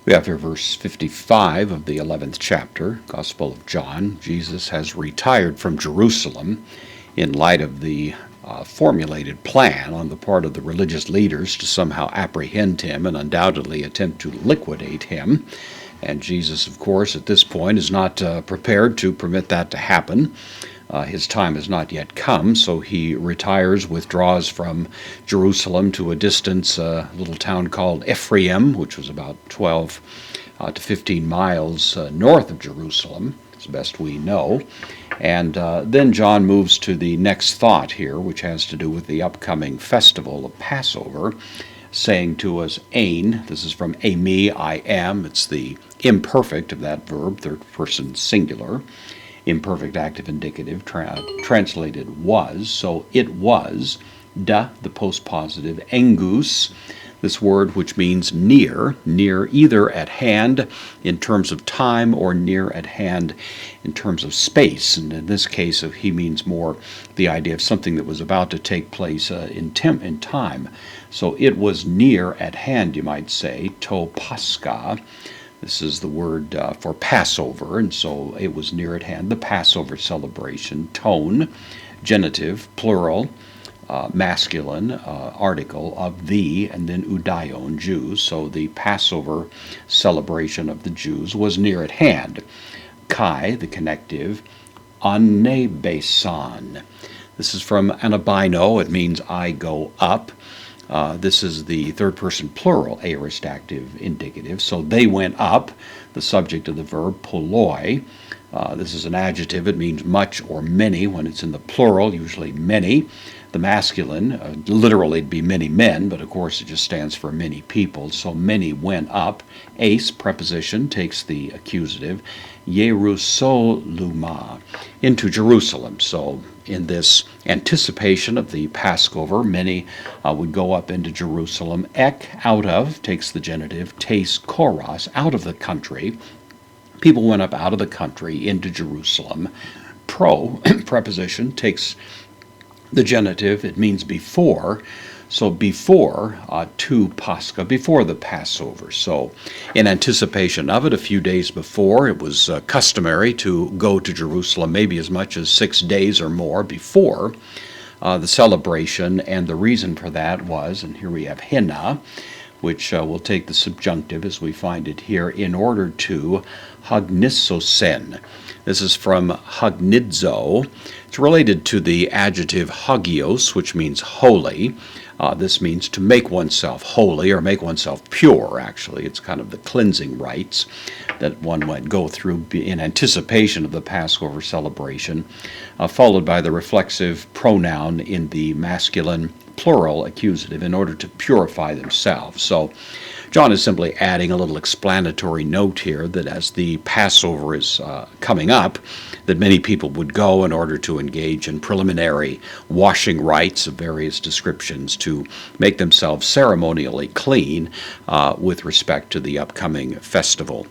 We have here verse 55 of the 11th chapter, Gospel of John. Jesus has retired from Jerusalem in light of the formulated plan on the part of the religious leaders to somehow apprehend him and undoubtedly attempt to liquidate him. And Jesus, of course, at this point is not prepared to permit that to happen. His time has not yet come, so he retires, withdraws from Jerusalem to a distant little town called Ephraim, which was about 12 to 15 miles north of Jerusalem, as best we know. And then John moves to the next thought here, which has to do with the upcoming festival of Passover, saying to us, Ein. This is from eimi, I am. It's the imperfect of that verb, third person singular. Imperfect active indicative, translated was. So it was, da, the postpositive, engus, this word which means near either at hand in terms of time or near at hand in terms of space. And in this case, he means more the idea of something that was about to take place in time. So it was near at hand, you might say, to Pascha. This is the word for Passover, and so it was near at hand, the Passover celebration. Tone, genitive, plural, masculine, article of the, and then udaion, Jews. So the Passover celebration of the Jews was near at hand. Kai, the connective, anebesan. This is from anabino. It means I go up. This is the third person plural aorist active indicative. So they went up, the subject of the verb poloi. This is an adjective. It means much or many when it's in the plural, usually many. The masculine, literally it'd be many men, but of course it just stands for many people. So many went up. Ace, preposition, takes the accusative. Yerusoluma, into Jerusalem. So in this anticipation of the Passover, many would go up into Jerusalem. Ek, out of, takes the genitive. Tes koros, out of the country. People went up out of the country into Jerusalem. Pro, preposition, takes the genitive. It means before. So before to Pascha, before the Passover. So in anticipation of it, a few days before, it was customary to go to Jerusalem maybe as much as 6 days or more before the celebration. And the reason for that was, and here we have hina, which will take the subjunctive as we find it here, in order to hagnisosen. This is from hagnidzo. It's related to the adjective hagios, which means holy. This means to make oneself holy or make oneself pure, actually. It's kind of the cleansing rites that one might go through in anticipation of the Passover celebration, followed by the reflexive pronoun in the masculine plural accusative in order to purify themselves. So John is simply adding a little explanatory note here that as the Passover is coming up, that many people would go in order to engage in preliminary washing rites of various descriptions to make themselves ceremonially clean with respect to the upcoming festival.